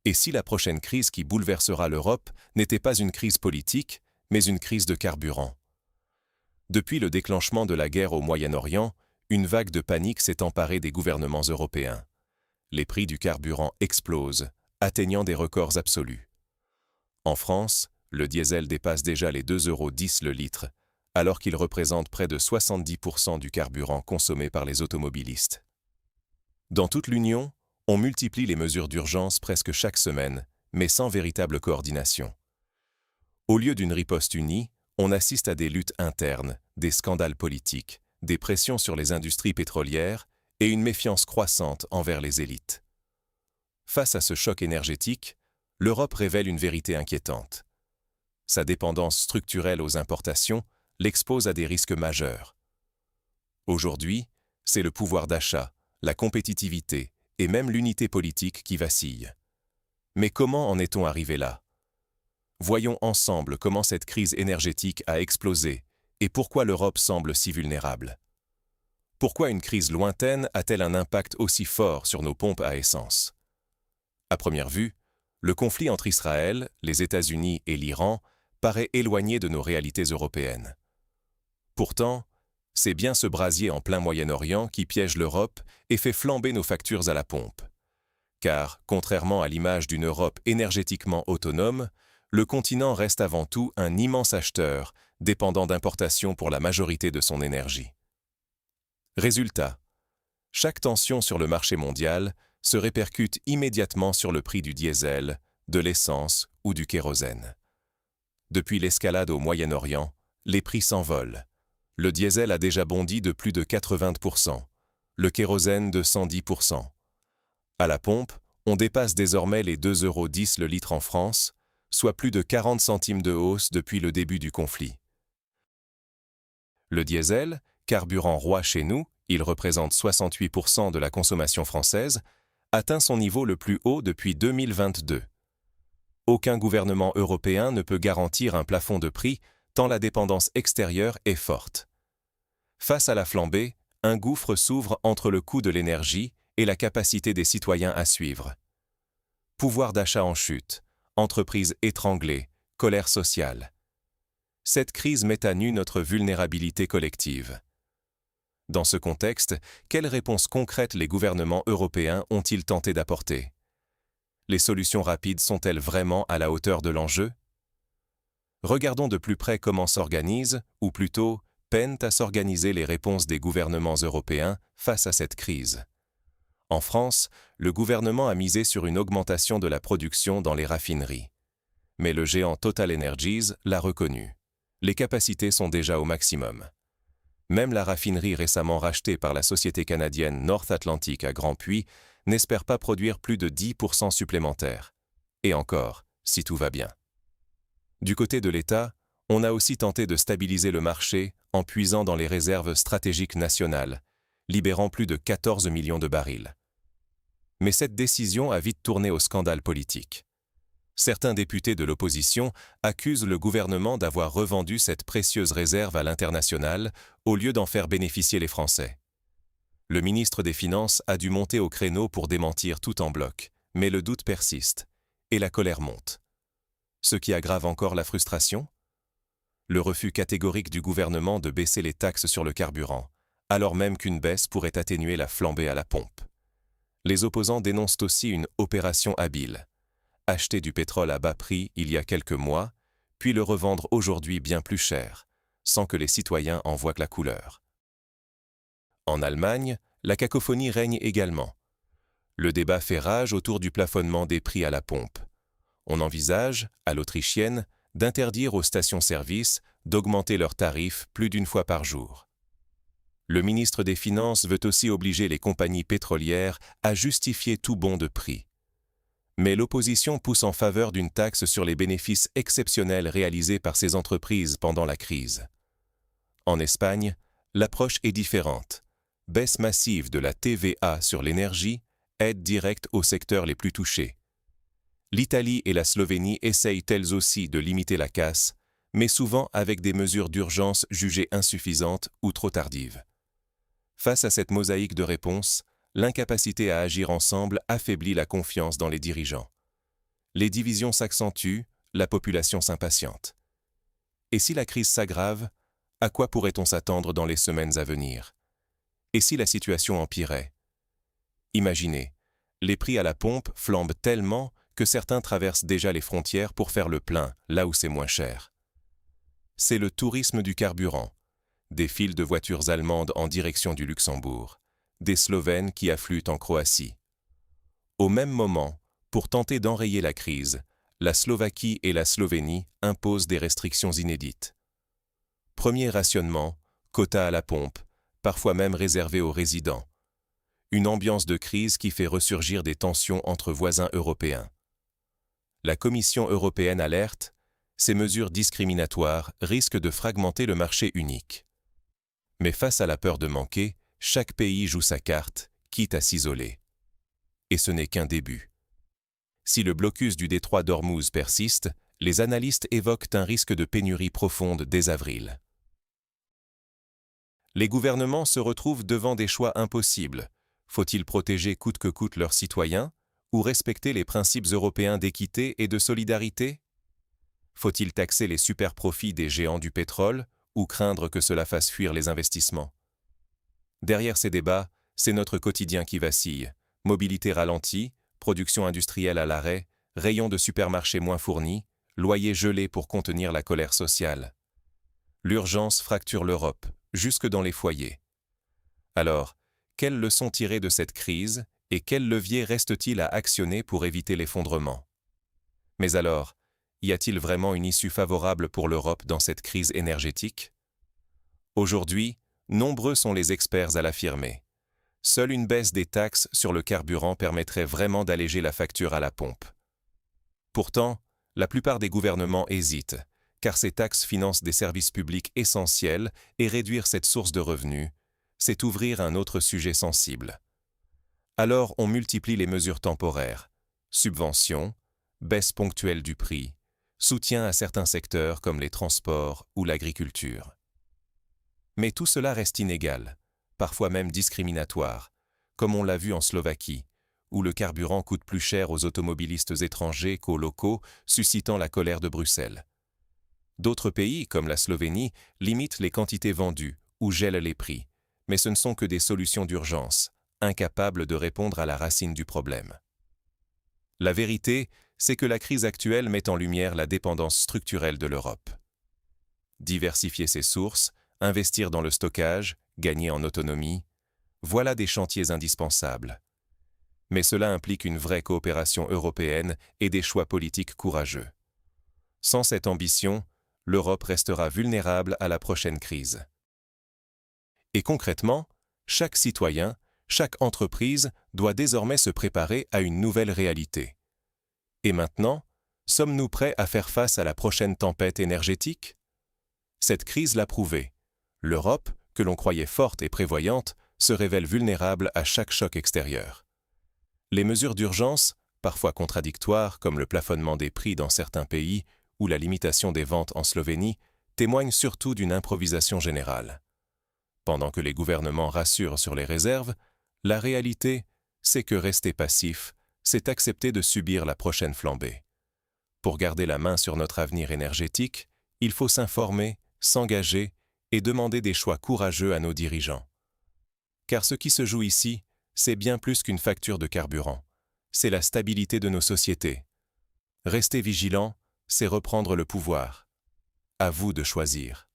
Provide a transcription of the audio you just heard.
Et si la prochaine crise qui bouleversera l'Europe n'était pas une crise politique, mais une crise de carburant? Depuis le déclenchement de la guerre au Moyen-Orient, une vague de panique s'est emparée des gouvernements européens. Les prix du carburant explosent, atteignant des records absolus. En France, le diesel dépasse déjà les 2,10 € le litre, alors qu'il représente près de 70% du carburant consommé par les automobilistes. Dans toute l'Union, on multiplie les mesures d'urgence presque chaque semaine, mais sans véritable coordination. Au lieu d'une riposte unie, on assiste à des luttes internes, des scandales politiques, des pressions sur les industries pétrolières et une méfiance croissante envers les élites. Face à ce choc énergétique, l'Europe révèle une vérité inquiétante. Sa dépendance structurelle aux importations l'expose à des risques majeurs. Aujourd'hui, c'est le pouvoir d'achat, la compétitivité et même l'unité politique qui vacillent. Mais comment en est-on arrivé là? Voyons ensemble comment cette crise énergétique a explosé et pourquoi l'Europe semble si vulnérable. Pourquoi une crise lointaine a-t-elle un impact aussi fort sur nos pompes à essence? À première vue, le conflit entre Israël, les États-Unis et l'Iran paraît éloigné de nos réalités européennes. Pourtant, c'est bien ce brasier en plein Moyen-Orient qui piège l'Europe et fait flamber nos factures à la pompe. Car, contrairement à l'image d'une Europe énergétiquement autonome, le continent reste avant tout un immense acheteur, dépendant d'importations pour la majorité de son énergie. Résultat, chaque tension sur le marché mondial se répercute immédiatement sur le prix du diesel, de l'essence ou du kérosène. Depuis l'escalade au Moyen-Orient, les prix s'envolent. Le diesel a déjà bondi de plus de 80%, le kérosène de 110%. À la pompe, on dépasse désormais les 2,10 € le litre en France, soit plus de 40 centimes de hausse depuis le début du conflit. Le diesel, carburant roi chez nous, il représente 68% de la consommation française, atteint son niveau le plus haut depuis 2022. Aucun gouvernement européen ne peut garantir un plafond de prix tant la dépendance extérieure est forte. Face à la flambée, un gouffre s'ouvre entre le coût de l'énergie et la capacité des citoyens à suivre. Pouvoir d'achat en chute, entreprises étranglées, colère sociale. Cette crise met à nu notre vulnérabilité collective. Dans ce contexte, quelles réponses concrètes les gouvernements européens ont-ils tenté d'apporter? Les solutions rapides sont-elles vraiment à la hauteur de l'enjeu? Regardons de plus près comment s'organisent, ou plutôt, peinent à s'organiser les réponses des gouvernements européens face à cette crise. En France, le gouvernement a misé sur une augmentation de la production dans les raffineries. Mais le géant TotalEnergies l'a reconnu. Les capacités sont déjà au maximum. Même la raffinerie récemment rachetée par la société canadienne North Atlantic à Grand Puy n'espère pas produire plus de 10% supplémentaires. Et encore, si tout va bien. Du côté de l'État, on a aussi tenté de stabiliser le marché en puisant dans les réserves stratégiques nationales, libérant plus de 14 millions de barils. Mais cette décision a vite tourné au scandale politique. Certains députés de l'opposition accusent le gouvernement d'avoir revendu cette précieuse réserve à l'international au lieu d'en faire bénéficier les Français. Le ministre des Finances a dû monter au créneau pour démentir tout en bloc, mais le doute persiste, et la colère monte. Ce qui aggrave encore la frustration? Le refus catégorique du gouvernement de baisser les taxes sur le carburant, alors même qu'une baisse pourrait atténuer la flambée à la pompe. Les opposants dénoncent aussi une opération habile. Acheter du pétrole à bas prix il y a quelques mois, puis le revendre aujourd'hui bien plus cher, sans que les citoyens en voient que la couleur. En Allemagne, la cacophonie règne également. Le débat fait rage autour du plafonnement des prix à la pompe. On envisage, à l'autrichienne, d'interdire aux stations-service d'augmenter leurs tarifs plus d'une fois par jour. Le ministre des Finances veut aussi obliger les compagnies pétrolières à justifier tout bond de prix. Mais l'opposition pousse en faveur d'une taxe sur les bénéfices exceptionnels réalisés par ces entreprises pendant la crise. En Espagne, l'approche est différente. Baisse massive de la TVA sur l'énergie, aide directe aux secteurs les plus touchés. L'Italie et la Slovénie essayent elles aussi de limiter la casse, mais souvent avec des mesures d'urgence jugées insuffisantes ou trop tardives. Face à cette mosaïque de réponses, l'incapacité à agir ensemble affaiblit la confiance dans les dirigeants. Les divisions s'accentuent, la population s'impatiente. Et si la crise s'aggrave, à quoi pourrait-on s'attendre dans les semaines à venir? Et si la situation empirait? Imaginez, les prix à la pompe flambent tellement que certains traversent déjà les frontières pour faire le plein, là où c'est moins cher. C'est le tourisme du carburant. Des files de voitures allemandes en direction du Luxembourg, des Slovènes qui affluent en Croatie. Au même moment, pour tenter d'enrayer la crise, la Slovaquie et la Slovénie imposent des restrictions inédites. Premier rationnement, quotas à la pompe, parfois même réservés aux résidents. Une ambiance de crise qui fait ressurgir des tensions entre voisins européens. La Commission européenne alerte, ces mesures discriminatoires risquent de fragmenter le marché unique. Mais face à la peur de manquer, chaque pays joue sa carte, quitte à s'isoler. Et ce n'est qu'un début. Si le blocus du détroit d'Ormuz persiste, les analystes évoquent un risque de pénurie profonde dès avril. Les gouvernements se retrouvent devant des choix impossibles. Faut-il protéger coûte que coûte leurs citoyens ou respecter les principes européens d'équité et de solidarité? Faut-il taxer les superprofits des géants du pétrole ou craindre que cela fasse fuir les investissements? Derrière ces débats, c'est notre quotidien qui vacille. Mobilité ralentie, production industrielle à l'arrêt, rayons de supermarchés moins fournis, loyers gelés pour contenir la colère sociale. L'urgence fracture l'Europe, jusque dans les foyers. Alors, quelles leçons tirer de cette crise et quels leviers reste-t-il à actionner pour éviter l'effondrement? Mais alors, y a-t-il vraiment une issue favorable pour l'Europe dans cette crise énergétique? Aujourd'hui, nombreux sont les experts à l'affirmer. Seule une baisse des taxes sur le carburant permettrait vraiment d'alléger la facture à la pompe. Pourtant, la plupart des gouvernements hésitent, car ces taxes financent des services publics essentiels et réduire cette source de revenus, c'est ouvrir un autre sujet sensible. Alors on multiplie les mesures temporaires, subventions, baisse ponctuelle du prix, soutien à certains secteurs comme les transports ou l'agriculture. Mais tout cela reste inégal, parfois même discriminatoire, comme on l'a vu en Slovaquie, où le carburant coûte plus cher aux automobilistes étrangers qu'aux locaux, suscitant la colère de Bruxelles. D'autres pays, comme la Slovénie, limitent les quantités vendues ou gèlent les prix, mais ce ne sont que des solutions d'urgence, incapables de répondre à la racine du problème. La vérité, c'est que la crise actuelle met en lumière la dépendance structurelle de l'Europe. Diversifier ses sources, investir dans le stockage, gagner en autonomie, voilà des chantiers indispensables. Mais cela implique une vraie coopération européenne et des choix politiques courageux. Sans cette ambition, l'Europe restera vulnérable à la prochaine crise. Et concrètement, chaque citoyen, chaque entreprise doit désormais se préparer à une nouvelle réalité. Et maintenant, sommes-nous prêts à faire face à la prochaine tempête énergétique? Cette crise l'a prouvé. L'Europe, que l'on croyait forte et prévoyante, se révèle vulnérable à chaque choc extérieur. Les mesures d'urgence, parfois contradictoires comme le plafonnement des prix dans certains pays ou la limitation des ventes en Slovénie, témoignent surtout d'une improvisation générale. Pendant que les gouvernements rassurent sur les réserves, la réalité, c'est que rester passif, c'est accepter de subir la prochaine flambée. Pour garder la main sur notre avenir énergétique, il faut s'informer, s'engager et demander des choix courageux à nos dirigeants. Car ce qui se joue ici, c'est bien plus qu'une facture de carburant. C'est la stabilité de nos sociétés. Rester vigilant, c'est reprendre le pouvoir. À vous de choisir.